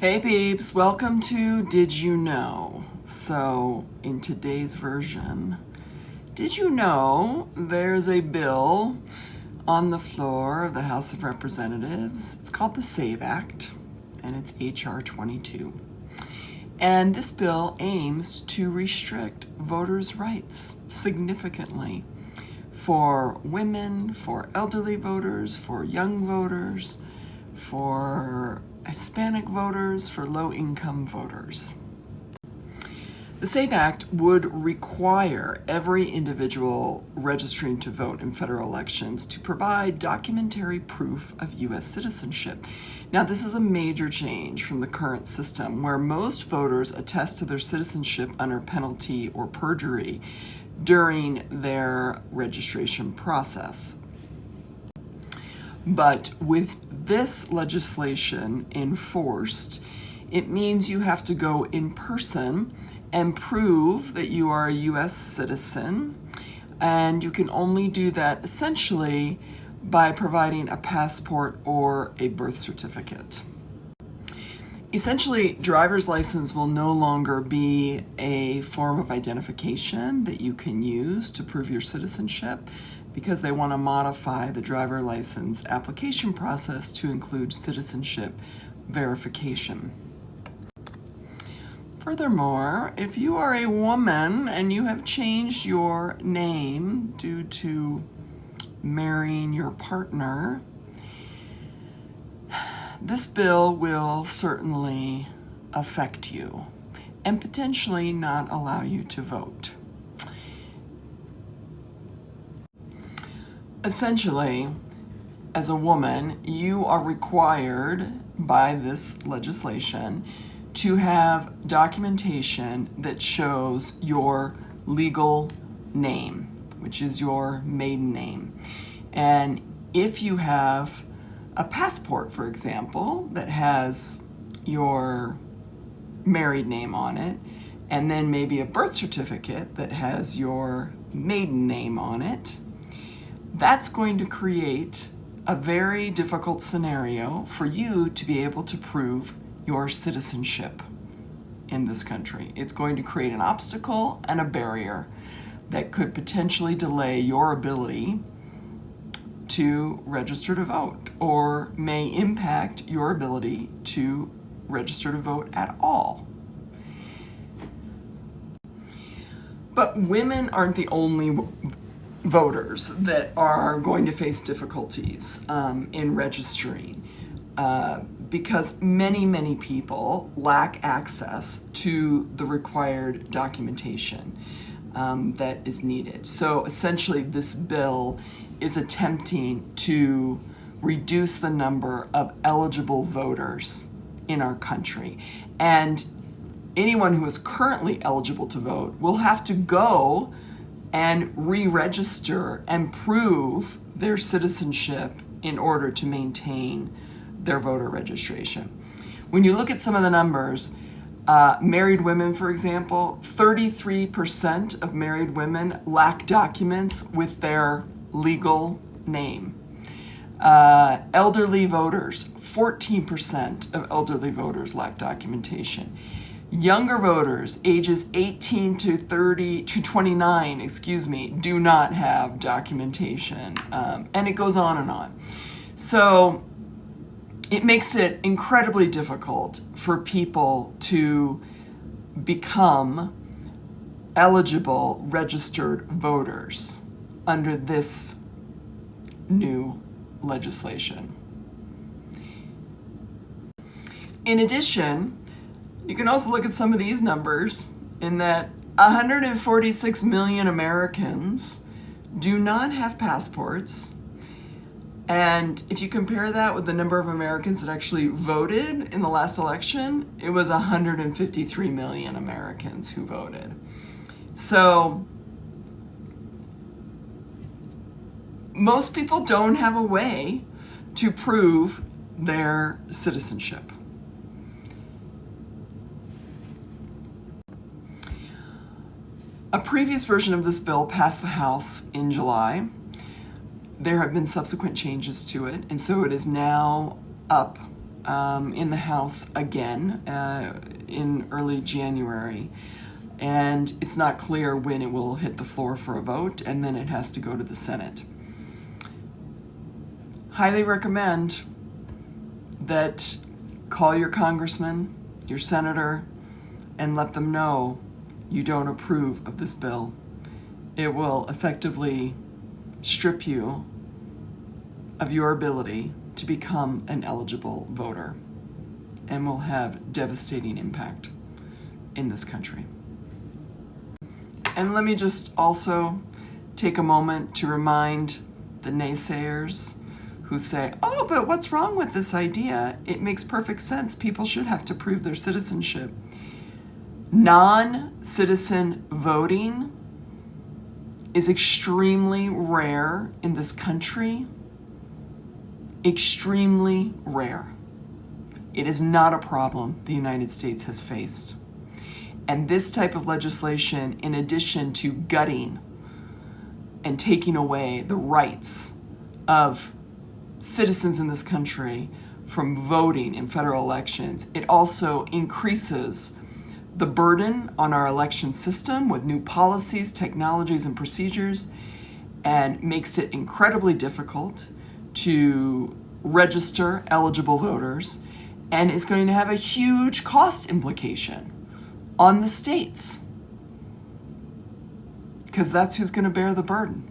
Hey peeps, welcome to Did You Know? So, in today's version, did you know there's a bill on the floor of the House of Representatives? It's called the SAVE Act, and it's H.R. 22. And this bill aims to restrict voters' rights significantly for women, for elderly voters, for young voters, for Hispanic voters, for low-income voters. The SAVE Act would require every individual registering to vote in federal elections to provide documentary proof of U.S. citizenship. Now, this is a major change from the current system where most voters attest to their citizenship under penalty or perjury during their registration process. But with this legislation enforced, it means you have to go in person and prove that you are a U.S. citizen, and you can only do that essentially by providing a passport or a birth certificate. Essentially, driver's license will no longer be a form of identification that you can use to prove your citizenship because they want to modify the driver license application process to include citizenship verification. Furthermore, if you are a woman and you have changed your name due to marrying your partner, this bill will certainly affect you and potentially not allow you to vote. Essentially, as a woman, you are required by this legislation to have documentation that shows your legal name, which is your maiden name. And if you have a passport, for example, that has your married name on it, and then maybe a birth certificate that has your maiden name on it, that's going to create a very difficult scenario for you to be able to prove your citizenship in this country. It's going to create an obstacle and a barrier that could potentially delay your ability to register to vote, or may impact your ability to register to vote at all. But women aren't the only voters that are going to face difficulties in registering because many people lack access to the required documentation that is needed. So essentially, this bill is attempting to reduce the number of eligible voters in our country. And anyone who is currently eligible to vote will have to go and re-register and prove their citizenship in order to maintain their voter registration. When you look at some of the numbers, married women, for example, 33% of married women lack documents with their legal name. Elderly voters, 14% of elderly voters lack documentation. Younger voters, ages 18 to 29, do not have documentation, and it goes on and on. So it makes it incredibly difficult for people to become eligible registered voters under this new legislation. In addition, you can also look at some of these numbers in that 146 million Americans do not have passports. And if you compare that with the number of Americans that actually voted in the last election, it was 153 million Americans who voted. So most people don't have a way to prove their citizenship. A previous version of this bill passed the House in July. There have been subsequent changes to it, and so it is now up in the House again in early January. And it's not clear when it will hit the floor for a vote, and then it has to go to the Senate. Highly recommend that call your congressman, your senator, and let them know you don't approve of this bill. It will effectively strip you of your ability to become an eligible voter and will have devastating impact in this country. And let me just also take a moment to remind the naysayers who say, oh, but what's wrong with this idea? It makes perfect sense. People should have to prove their citizenship. Non-citizen voting is extremely rare in this country. Extremely rare. It is not a problem the United States has faced. And this type of legislation, in addition to gutting and taking away the rights of citizens in this country from voting in federal elections, it also increases the burden on our election system with new policies, technologies, and procedures, and makes it incredibly difficult to register eligible voters, and is going to have a huge cost implication on the states, because that's who's going to bear the burden.